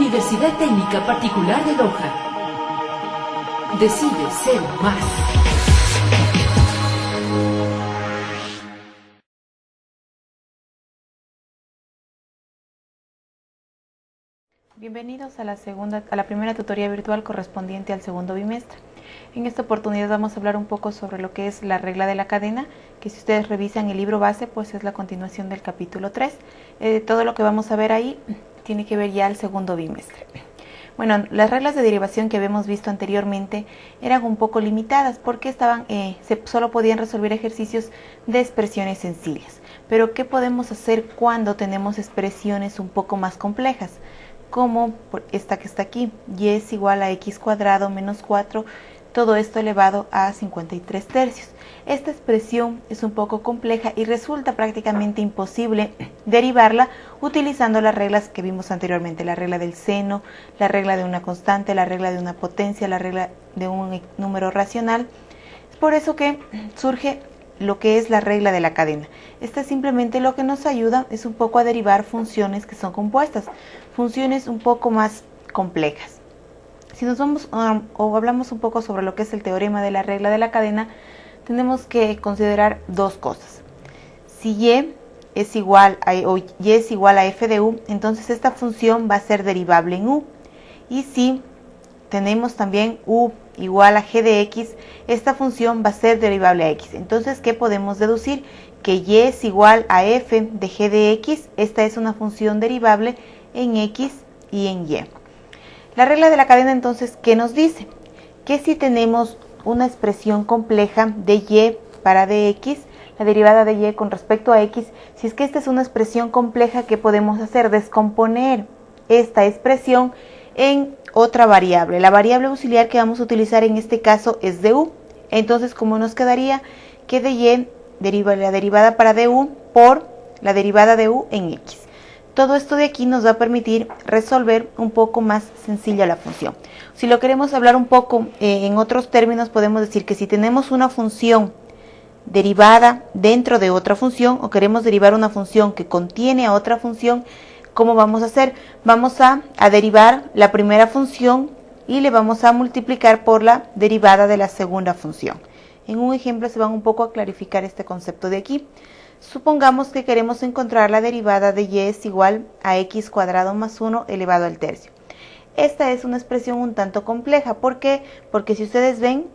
Universidad Técnica Particular de Loja. Decide ser más. Bienvenidos a la primera tutoría virtual correspondiente al segundo bimestre. En esta oportunidad vamos a hablar un poco sobre lo que es la regla de la cadena, que si ustedes revisan el libro base, pues es la continuación del capítulo 3. Todo lo que vamos a ver ahí tiene que ver ya al segundo bimestre. Bueno, las reglas de derivación que habíamos visto anteriormente eran un poco limitadas porque solo podían resolver ejercicios de expresiones sencillas. Pero ¿qué podemos hacer cuando tenemos expresiones un poco más complejas? Como esta que está aquí, y es igual a x cuadrado menos 4, todo esto elevado a 53 tercios. Esta expresión es un poco compleja y resulta prácticamente imposible derivarla utilizando las reglas que vimos anteriormente, la regla del seno, la regla de una constante, la regla de una potencia, la regla de un número racional. Es por eso que surge lo que es la regla de la cadena. Esta simplemente lo que nos ayuda es un poco a derivar funciones que son compuestas, funciones un poco más complejas. Si nos vamos o hablamos un poco sobre lo que es el teorema de la regla de la cadena, tenemos que considerar dos cosas. Si y es igual a f de u, entonces esta función va a ser derivable en u. Y si tenemos también u igual a g de x, esta función va a ser derivable a x. Entonces, ¿qué podemos deducir? Que y es igual a f de g de x, esta es una función derivable en x y en y. La regla de la cadena, entonces, ¿qué nos dice? Que si tenemos una expresión compleja de y para dx, la derivada de y con respecto a x, si es que esta es una expresión compleja, ¿qué podemos hacer? Descomponer esta expresión en otra variable. La variable auxiliar que vamos a utilizar en este caso es du. Entonces, ¿cómo nos quedaría? Que de y deriva la derivada para du por la derivada de u en x. Todo esto de aquí nos va a permitir resolver un poco más sencilla la función. Si lo queremos hablar un poco en otros términos, podemos decir que si tenemos una función derivada dentro de otra función o queremos derivar una función que contiene a otra función, ¿cómo vamos a hacer? Vamos a derivar la primera función y le vamos a multiplicar por la derivada de la segunda función. En un ejemplo se van un poco a clarificar este concepto de aquí. Supongamos que queremos encontrar la derivada de y es igual a x cuadrado más 1 elevado al tercio. Esta es una expresión un tanto compleja. ¿Por qué? Porque si ustedes ven,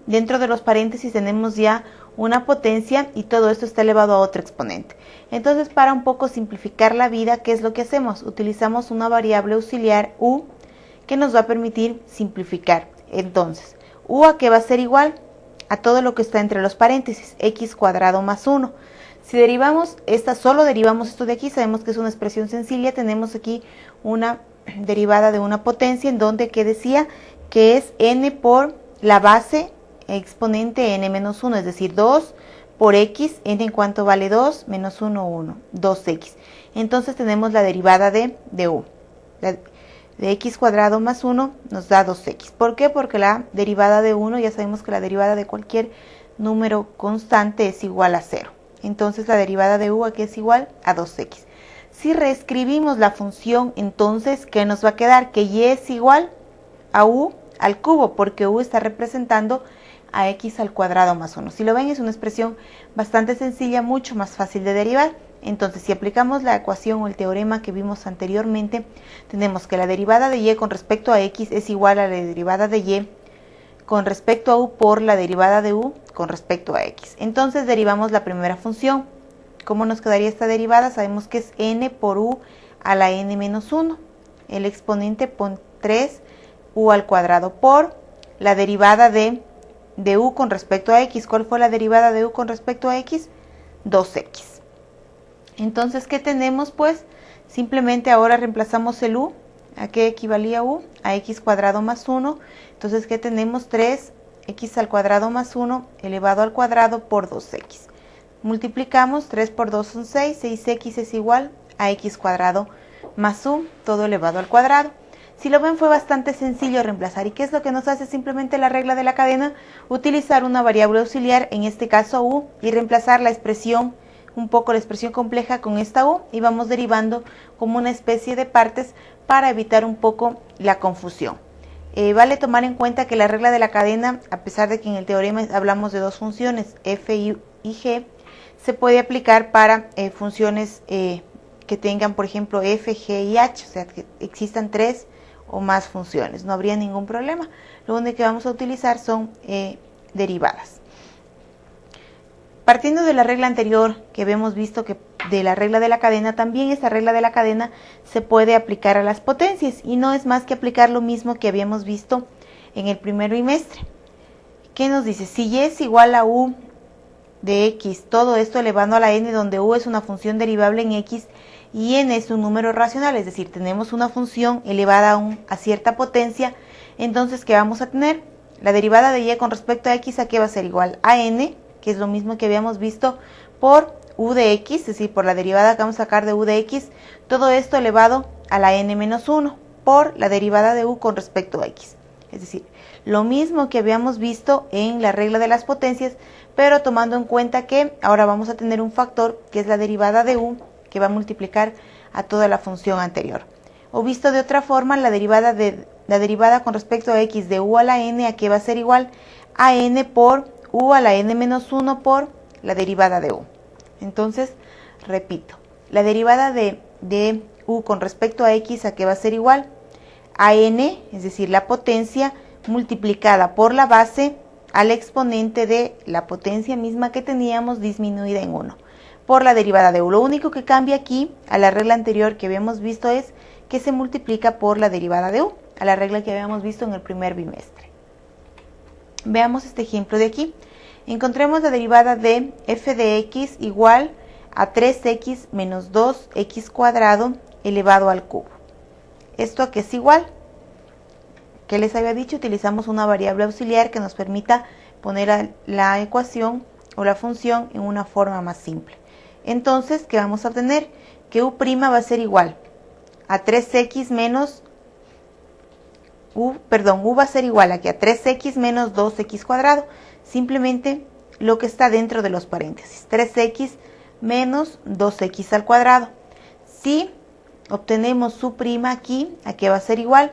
dentro de los paréntesis tenemos ya una potencia y todo esto está elevado a otro exponente. Entonces, para un poco simplificar la vida, ¿qué es lo que hacemos? Utilizamos una variable auxiliar u que nos va a permitir simplificar. Entonces, u a qué va a ser igual a todo lo que está entre los paréntesis, x cuadrado más 1. Si derivamos solo derivamos esto de aquí, sabemos que es una expresión sencilla, tenemos aquí una derivada de una potencia en donde que decía que es n por la base exponente n menos 1, es decir, 2 por x, n en cuanto vale 2, menos 1, 1, 2x. Entonces tenemos la derivada de u. De x cuadrado más 1 nos da 2x. ¿Por qué? Porque la derivada de 1, ya sabemos que la derivada de cualquier número constante es igual a 0. Entonces la derivada de u aquí es igual a 2x. Si reescribimos la función, entonces, ¿qué nos va a quedar? Que y es igual a u al cubo, porque u está representando a x al cuadrado más 1. Si lo ven, es una expresión bastante sencilla, mucho más fácil de derivar. Entonces, si aplicamos la ecuación o el teorema que vimos anteriormente, tenemos que la derivada de y con respecto a x es igual a la derivada de y con respecto a u por la derivada de u con respecto a x. Entonces, derivamos la primera función. ¿Cómo nos quedaría esta derivada? Sabemos que es n por u a la n menos 1. El exponente pon 3 u al cuadrado por la derivada de u con respecto a x. ¿Cuál fue la derivada de u con respecto a x? 2x. Entonces, ¿qué tenemos? Pues simplemente ahora reemplazamos el u. ¿A qué equivalía u? A x cuadrado más 1. Entonces, ¿qué tenemos? 3x al cuadrado más 1 elevado al cuadrado por 2x. Multiplicamos, 3 por 2 son 6, 6x es igual a x cuadrado más u, todo elevado al cuadrado. Si lo ven, fue bastante sencillo reemplazar. ¿Y qué es lo que nos hace simplemente la regla de la cadena? Utilizar una variable auxiliar, en este caso u, y reemplazar la expresión, un poco la expresión compleja con esta u, y vamos derivando como una especie de partes para evitar un poco la confusión. Vale tomar en cuenta que la regla de la cadena, a pesar de que en el teorema hablamos de dos funciones, f y g, se puede aplicar para funciones que tengan, por ejemplo, f, g y h, o sea, que existan tres o más funciones. No habría ningún problema. Lo único que vamos a utilizar son derivadas. Partiendo de la regla anterior que habíamos visto, que de la regla de la cadena, también esta regla de la cadena se puede aplicar a las potencias y no es más que aplicar lo mismo que habíamos visto en el primer bimestre. ¿Qué nos dice? Si y es igual a u de x, todo esto elevando a la n, donde u es una función derivable en x y n es un número racional, es decir, tenemos una función elevada a cierta potencia, entonces ¿qué vamos a tener? La derivada de y con respecto a x, ¿a qué va a ser? Igual a n, que es lo mismo que habíamos visto por u de x, es decir, por la derivada que vamos a sacar de u de x, todo esto elevado a la n menos 1 por la derivada de u con respecto a x. Es decir, lo mismo que habíamos visto en la regla de las potencias, pero tomando en cuenta que ahora vamos a tener un factor que es la derivada de u, que va a multiplicar a toda la función anterior. O visto de otra forma, la derivada con respecto a x de u a la n, ¿a qué va a ser? Igual a n por u a la n menos 1 por la derivada de u. Entonces, repito, la derivada de u con respecto a x, ¿a qué va a ser? Igual a n, es decir, la potencia multiplicada por la base al exponente de la potencia misma que teníamos disminuida en 1 por la derivada de u. Lo único que cambia aquí a la regla anterior que habíamos visto es que se multiplica por la derivada de u, a la regla que habíamos visto en el primer bimestre. Veamos este ejemplo de aquí. Encontremos la derivada de f de x igual a 3x menos 2x cuadrado elevado al cubo. ¿Esto a qué es igual? ¿Qué les había dicho? Utilizamos una variable auxiliar que nos permita poner la ecuación o la función en una forma más simple. Entonces, ¿qué vamos a obtener? Que u' va a ser igual a 3x menos u va a ser igual a que a 3x menos 2x cuadrado, simplemente lo que está dentro de los paréntesis, 3x menos 2x al cuadrado. Si obtenemos su prima aquí, ¿a qué va a ser igual?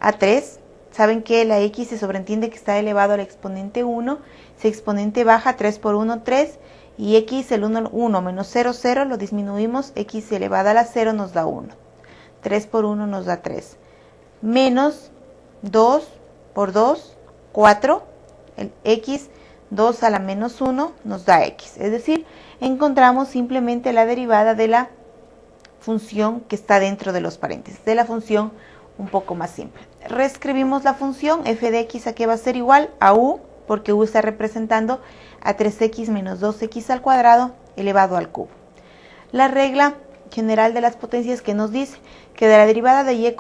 A 3. Saben que la x se sobreentiende que está elevado al exponente 1, si exponente baja, 3 por 1, 3, y x, el 1 menos 0, 0, lo disminuimos, x elevada a la 0 nos da 1. 3 por 1 nos da 3. Menos 2 por 2, 4, el x, 2 a la menos 1 nos da x. Es decir, encontramos simplemente la derivada de la función que está dentro de los paréntesis, de la función un poco más simple. Reescribimos la función f de x, ¿a qué va a ser? Igual a u, porque u está representando a 3x menos 2x al cuadrado elevado al cubo. La regla general de las potencias que nos dice que de la derivada de y,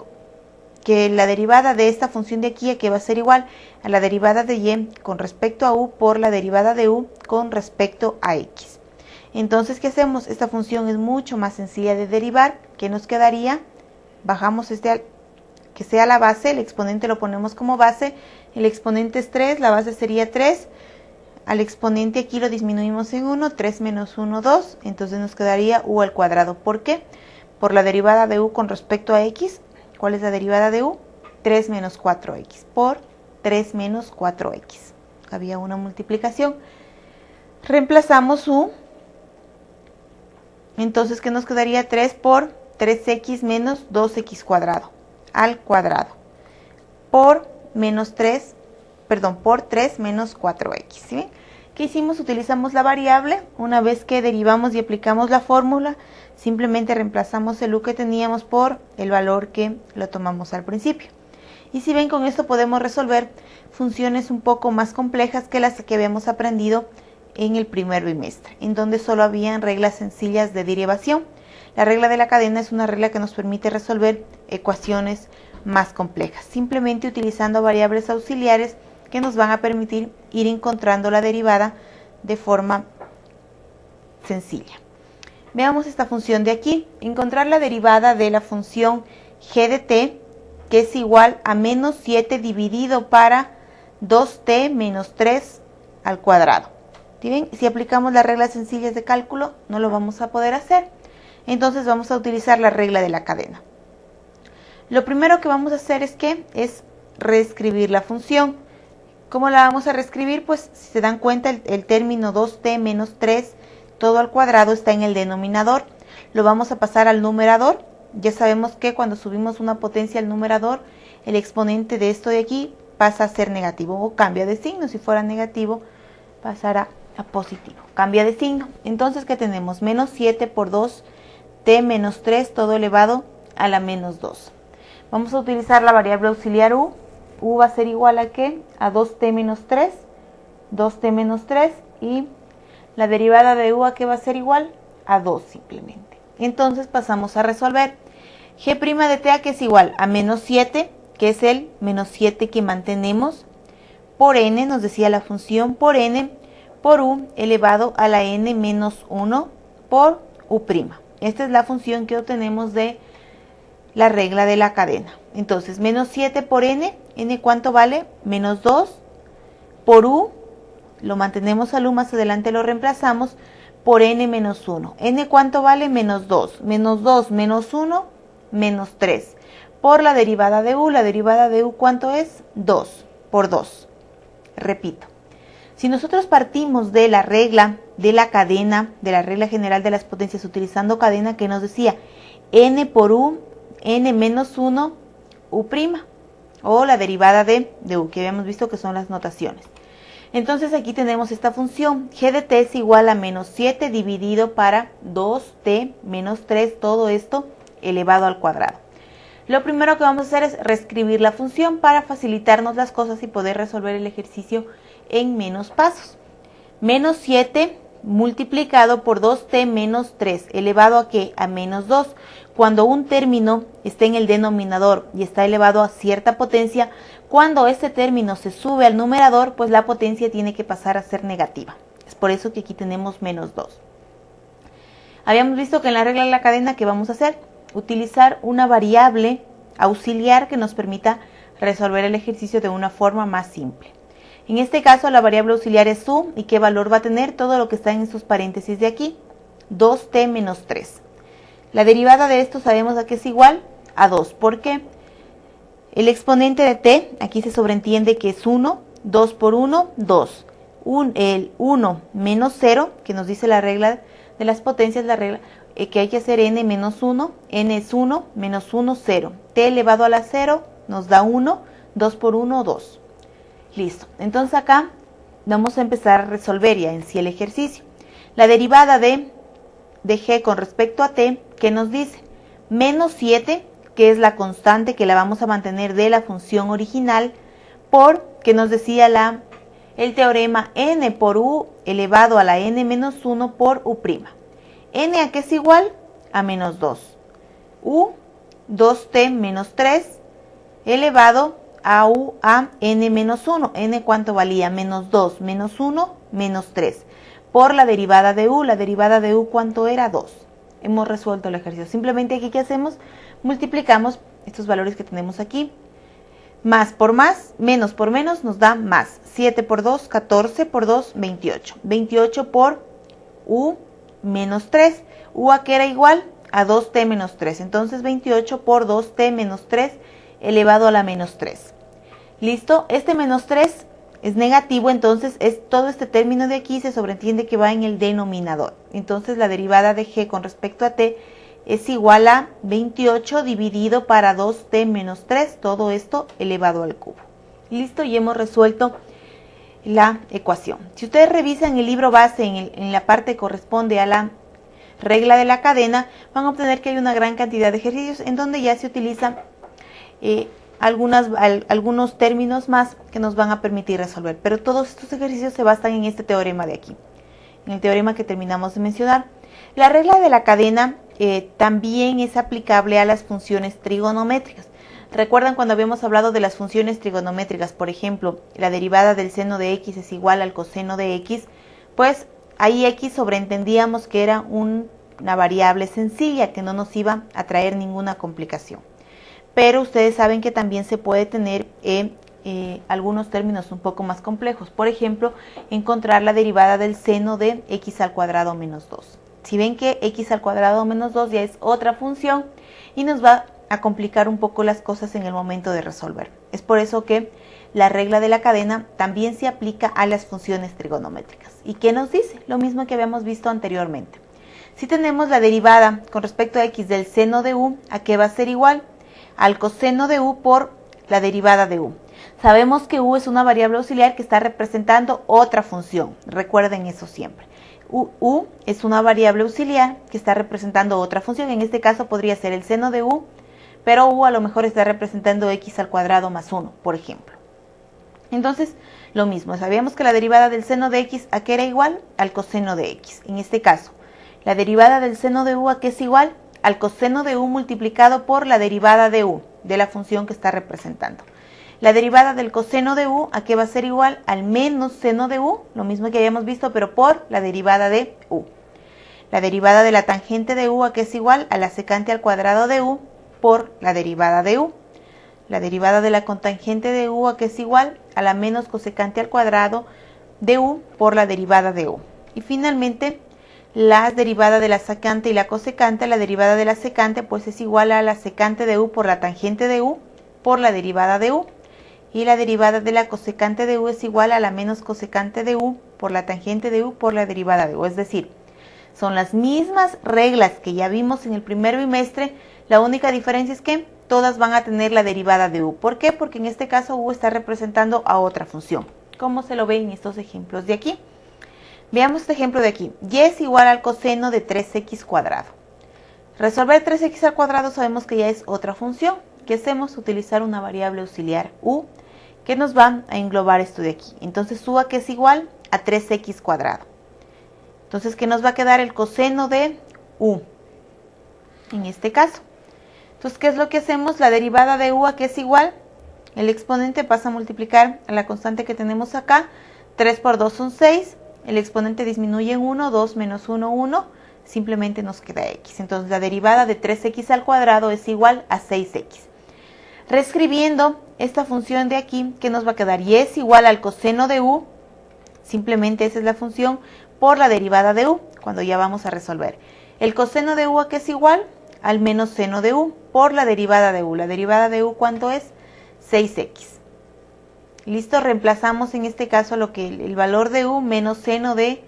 que la derivada de esta función de aquí, ¿a qué va a ser? Igual a la derivada de y con respecto a u por la derivada de u con respecto a x. Entonces, ¿qué hacemos? Esta función es mucho más sencilla de derivar. ¿Qué nos quedaría? Bajamos que sea la base, el exponente lo ponemos como base, el exponente es 3, la base sería 3, al exponente aquí lo disminuimos en 1, 3 menos 1, 2, entonces nos quedaría u al cuadrado. ¿Por qué? Por la derivada de u con respecto a x. ¿Cuál es la derivada de u? 3 menos 4x por 3 menos 4x. Había una multiplicación. Reemplazamos u. Entonces, ¿qué nos quedaría? 3 por 3x menos 2x cuadrado al cuadrado por menos 3, por 3 menos 4x. ¿Sí ven? ¿Qué hicimos? Utilizamos la variable. Una vez que derivamos y aplicamos la fórmula, simplemente reemplazamos el u que teníamos por el valor que lo tomamos al principio. Y si ven, con esto podemos resolver funciones un poco más complejas que las que habíamos aprendido en el primer bimestre, en donde solo habían reglas sencillas de derivación. La regla de la cadena es una regla que nos permite resolver ecuaciones más complejas, simplemente utilizando variables auxiliares que nos van a permitir ir encontrando la derivada de forma sencilla. Veamos esta función de aquí. Encontrar la derivada de la función g de t, que es igual a menos 7 dividido para 2t menos 3 al cuadrado. ¿Sí? Si aplicamos las reglas sencillas de cálculo, no lo vamos a poder hacer. Entonces vamos a utilizar la regla de la cadena. Lo primero que vamos a hacer es reescribir la función. ¿Cómo la vamos a reescribir? Pues si se dan cuenta, el término 2t menos 3 todo al cuadrado está en el denominador. Lo vamos a pasar al numerador. Ya sabemos que cuando subimos una potencia al numerador, el exponente de esto de aquí pasa a ser negativo o cambia de signo. Si fuera negativo, pasará a positivo. Cambia de signo. Entonces, ¿qué tenemos? Menos 7 por 2t menos 3 todo elevado a la menos 2. Vamos a utilizar la variable auxiliar u. U va a ser igual a ¿qué? A 2t menos 3. 2t menos 3 y la derivada de u a ¿qué va a ser igual? A 2 simplemente. Entonces pasamos a resolver. G' de t a que es igual a menos 7, que es el menos 7 que mantenemos, por n, nos decía la función, por n, por u elevado a la n menos 1 por u'. Esta es la función que obtenemos de la regla de la cadena. Entonces, menos 7 por n, n ¿cuánto vale? Menos 2 por u, lo mantenemos al u, más adelante lo reemplazamos, por n menos 1. n ¿cuánto vale? Menos 2. Menos 2 menos 1, menos 3. Por la derivada de u ¿cuánto es? 2 por 2. Repito. Si nosotros partimos de la regla de la cadena, de la regla general de las potencias utilizando cadena, que nos decía n por u, n menos 1, u', o la derivada de u, que habíamos visto que son las notaciones. Entonces aquí tenemos esta función, g de t es igual a menos 7 dividido para 2t menos 3, todo esto elevado al cuadrado. Lo primero que vamos a hacer es reescribir la función para facilitarnos las cosas y poder resolver el ejercicio en menos pasos. Menos 7 multiplicado por 2t menos 3, elevado a ¿qué? A menos 2. Cuando un término está en el denominador y está elevado a cierta potencia, cuando este término se sube al numerador, pues la potencia tiene que pasar a ser negativa. Es por eso que aquí tenemos menos 2. Habíamos visto que en la regla de la cadena, ¿qué vamos a hacer? Utilizar una variable auxiliar que nos permita resolver el ejercicio de una forma más simple. En este caso, la variable auxiliar es u, ¿y qué valor va a tener? Todo lo que está en estos paréntesis de aquí, 2t menos 3. La derivada de esto sabemos a qué es igual a 2, porque el exponente de t, aquí se sobreentiende que es 1, 2 por 1, 2. El 1 menos 0, que nos dice la regla de las potencias, la regla que hay que hacer n menos 1, n es 1, menos 1, 0. T elevado a la 0 nos da 1, 2 por 1, 2. Listo. Entonces acá vamos a empezar a resolver ya en sí el ejercicio. La derivada de g con respecto a t, ¿qué nos dice? Menos 7, que es la constante que la vamos a mantener de la función original, por, que nos decía el teorema n por u elevado a la n menos 1 por u'. N a qué es igual a menos 2. U, 2t menos 3 elevado a u a n menos 1. N ¿cuánto valía? Menos 2 menos 1 menos 3. Por la derivada de u. La derivada de u ¿cuánto era? 2. Hemos resuelto el ejercicio. Simplemente aquí ¿qué hacemos? Multiplicamos estos valores que tenemos aquí. Más por más, menos por menos nos da más. 7 por 2, 14 por 2, 28. 28 por u menos 3. U a qué era igual a 2t menos 3. Entonces 28 por 2t menos 3 elevado a la menos 3. ¿Listo? Este menos 3 es negativo, entonces todo este término de aquí se sobreentiende que va en el denominador. Entonces la derivada de g con respecto a t es igual a 28 dividido para 2t menos 3, todo esto elevado al cubo. Listo, y hemos resuelto la ecuación. Si ustedes revisan el libro base en la parte que corresponde a la regla de la cadena, van a obtener que hay una gran cantidad de ejercicios en donde ya se utilizan algunos términos más que nos van a permitir resolver. Pero todos estos ejercicios se basan en este teorema de aquí, en el teorema que terminamos de mencionar. La regla de la cadena también es aplicable a las funciones trigonométricas. ¿Recuerdan cuando habíamos hablado de las funciones trigonométricas? Por ejemplo, la derivada del seno de x es igual al coseno de x, pues ahí x sobreentendíamos que era una variable sencilla que no nos iba a traer ninguna complicación. Pero ustedes saben que también se puede tener algunos términos un poco más complejos. Por ejemplo, encontrar la derivada del seno de x al cuadrado menos 2. Si ven que x al cuadrado menos 2 ya es otra función y nos va a complicar un poco las cosas en el momento de resolver. Es por eso que la regla de la cadena también se aplica a las funciones trigonométricas. ¿Y qué nos dice? Lo mismo que habíamos visto anteriormente. Si tenemos la derivada con respecto a x del seno de u, ¿a qué va a ser igual? Al coseno de u por la derivada de u. Sabemos que u es una variable auxiliar que está representando otra función. Recuerden eso siempre. U es una variable auxiliar que está representando otra función. En este caso podría ser el seno de u, pero u a lo mejor está representando x al cuadrado más 1, por ejemplo. Entonces, lo mismo. Sabíamos que la derivada del seno de x, ¿a qué era igual? Al coseno de x. En este caso, la derivada del seno de u, ¿a qué es igual? Al coseno de u multiplicado por la derivada de u, de la función que está representando. La derivada del coseno de u, ¿a qué va a ser igual? Al menos seno de u, lo mismo que habíamos visto, pero por la derivada de u. La derivada de la tangente de u, ¿a qué es igual? A la secante al cuadrado de u por la derivada de u. La derivada de la cotangente de u, ¿a qué es igual? A la menos cosecante al cuadrado de u por la derivada de u. Y finalmente, la derivada de la secante y la cosecante, la derivada de la secante pues es igual a la secante de u por la tangente de u por la derivada de u. Y la derivada de la cosecante de u es igual a la menos cosecante de u por la tangente de u por la derivada de u. Es decir, son las mismas reglas que ya vimos en el primer bimestre, la única diferencia es que todas van a tener la derivada de u. ¿Por qué? Porque en este caso u está representando a otra función, como se lo ve en estos ejemplos de aquí. Veamos este ejemplo de aquí. Y es igual al coseno de 3x cuadrado. Resolver 3x al cuadrado sabemos que ya es otra función. ¿Qué hacemos? Utilizar una variable auxiliar u que nos va a englobar esto de aquí. Entonces u, ¿a qué es igual? A 3x cuadrado. Entonces, ¿qué nos va a quedar? El coseno de u, en este caso. Entonces, ¿qué es lo que hacemos? La derivada de u, ¿a qué es igual? El exponente pasa a multiplicar a la constante que tenemos acá. 3 por 2 son 6. El exponente disminuye en 1, 2 menos 1, 1. Simplemente nos queda x. Entonces, la derivada de 3x al cuadrado es igual a 6x. Reescribiendo esta función de aquí, ¿qué nos va a quedar? Y es igual al coseno de u. Simplemente esa es la función por la derivada de u, cuando ya vamos a resolver. El coseno de u, ¿a qué es igual? Al menos seno de u por la derivada de u. La derivada de u, ¿cuánto es? 6x. Listo, reemplazamos en este caso lo que el valor de u menos seno de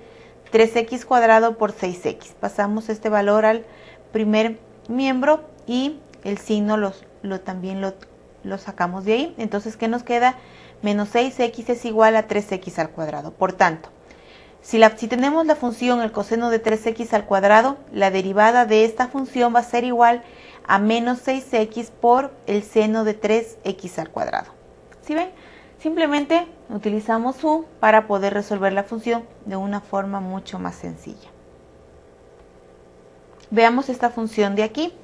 3x cuadrado por 6x. Pasamos este valor al primer miembro y el signo también lo sacamos de ahí. Entonces, ¿qué nos queda? Menos 6x es igual a 3x al cuadrado. Por tanto, si tenemos la función el coseno de 3x al cuadrado, la derivada de esta función va a ser igual a menos 6x por el seno de 3x al cuadrado. ¿Sí ven? Simplemente utilizamos u para poder resolver la función de una forma mucho más sencilla. Veamos esta función de aquí.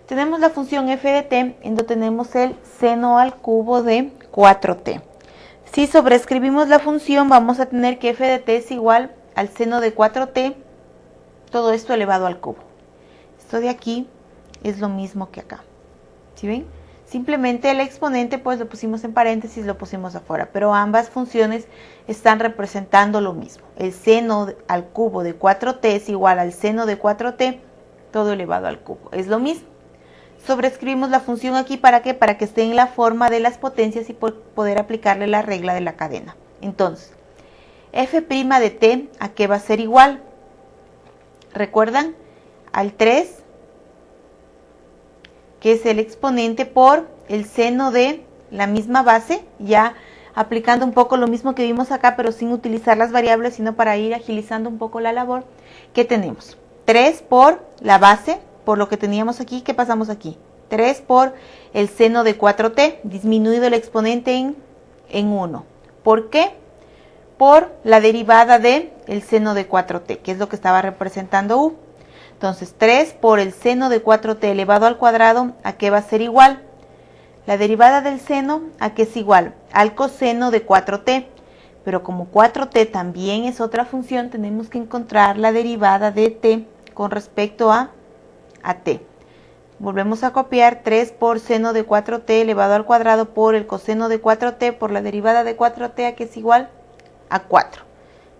Tenemos la función f de t, en donde tenemos el seno al cubo de 4t. Si sobreescribimos la función, vamos a tener que f de t es igual al seno de 4t, todo esto elevado al cubo. Esto de aquí es lo mismo que acá. ¿Sí ven? Simplemente el exponente pues lo pusimos en paréntesis, lo pusimos afuera, pero ambas funciones están representando lo mismo. El seno al cubo de 4t es igual al seno de 4t, todo elevado al cubo. Es lo mismo. Sobreescribimos la función aquí, ¿para qué? Para que esté en la forma de las potencias y poder aplicarle la regla de la cadena. Entonces, f' de t, ¿a qué va a ser igual? ¿Recuerdan? Al 3, que es el exponente por el seno de la misma base, ya aplicando un poco lo mismo que vimos acá, pero sin utilizar las variables, sino para ir agilizando un poco la labor. ¿Qué tenemos? 3 por la base, por lo que teníamos aquí. ¿Qué pasamos aquí? 3 por el seno de 4t, disminuido el exponente en 1. ¿Por qué? Por la derivada del seno de 4t, que es lo que estaba representando u. Entonces, 3 por el seno de 4t elevado al cuadrado, ¿a qué va a ser igual? La derivada del seno, ¿a qué es igual? Al coseno de 4t. Pero como 4t también es otra función, tenemos que encontrar la derivada de t con respecto a t. Volvemos a copiar 3 por seno de 4t elevado al cuadrado por el coseno de 4t por la derivada de 4t, ¿a qué es igual? A 4.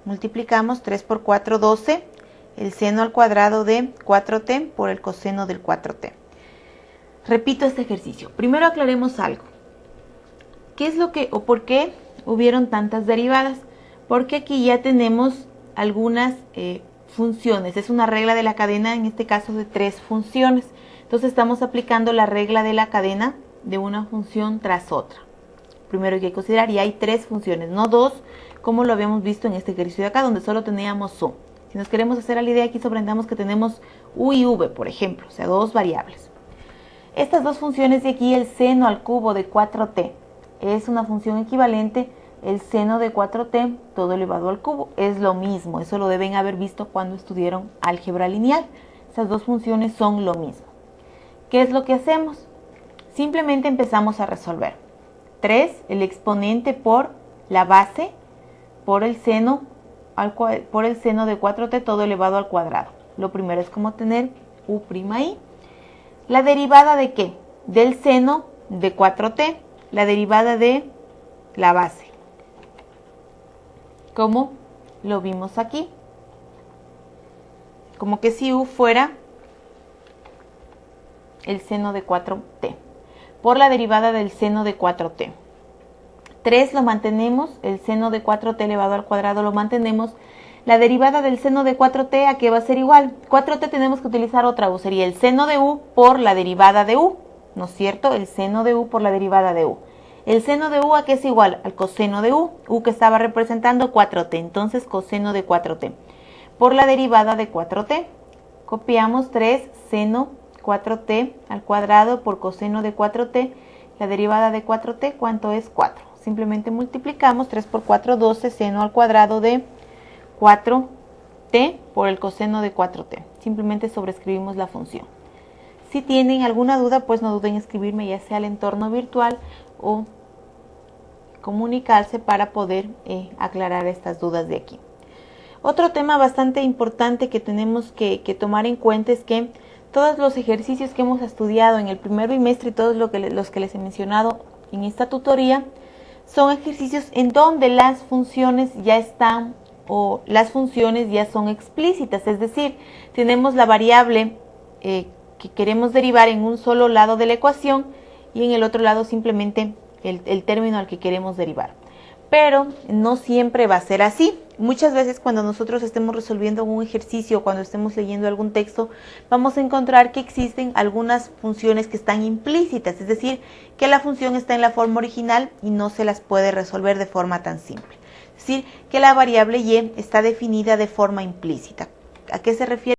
Multiplicamos 3 por 4, 12. El seno al cuadrado de 4t por el coseno del 4t. repito este ejercicio. Primero aclaremos algo. ¿Qué es lo que o por qué hubieron tantas derivadas? Porque aquí ya tenemos algunas funciones. Es una regla de la cadena, en este caso de 3 funciones. Entonces estamos aplicando la regla de la cadena de una función tras otra. Primero hay que considerar, y hay 3 funciones, no 2, como lo habíamos visto en este ejercicio de acá, donde solo teníamos u. Si nos queremos hacer a la idea, aquí sorprendamos que tenemos u y v, por ejemplo, o sea, 2 variables. Estas 2 funciones de aquí, el seno al cubo de 4t, es una función equivalente, el seno de 4t todo elevado al cubo, es lo mismo, eso lo deben haber visto cuando estudiaron álgebra lineal. Esas 2 funciones son lo mismo. ¿Qué es lo que hacemos? Simplemente empezamos a resolver. 3, el exponente por la base, por el seno de 4t todo elevado al cuadrado. Lo primero es como tener u'i. ¿La derivada de qué? Del seno de 4t, la derivada de la base, como lo vimos aquí. Como que si u fuera el seno de 4t, por la derivada del seno de 4t. 3 lo mantenemos, el seno de 4t elevado al cuadrado lo mantenemos. La derivada del seno de 4t, ¿a qué va a ser igual? 4t tenemos que utilizar otra u, sería el seno de u por la derivada de u, ¿no es cierto? El seno de u por la derivada de u. El seno de u, ¿a qué es igual? Al coseno de u que estaba representando 4t, entonces coseno de 4t. Por la derivada de 4t, copiamos 3 seno 4t al cuadrado por coseno de 4t, la derivada de 4t, ¿cuánto es? 4. Simplemente multiplicamos, 3 por 4, 12, seno al cuadrado de 4t por el coseno de 4t. Simplemente sobreescribimos la función. Si tienen alguna duda, pues no duden en escribirme, ya sea al entorno virtual o comunicarse para poder aclarar estas dudas de aquí. Otro tema bastante importante que tenemos que tomar en cuenta es que todos los ejercicios que hemos estudiado en el primer bimestre y todos los que les he mencionado en esta tutoría son ejercicios en donde las funciones ya están o las funciones ya son explícitas, es decir, tenemos la variable que queremos derivar en un solo lado de la ecuación y en el otro lado simplemente el término al que queremos derivar. Pero no siempre va a ser así. Muchas veces cuando nosotros estemos resolviendo un ejercicio, cuando estemos leyendo algún texto, vamos a encontrar que existen algunas funciones que están implícitas, es decir, que la función está en la forma original y no se las puede resolver de forma tan simple. Es decir, que la variable y está definida de forma implícita. ¿A qué se refiere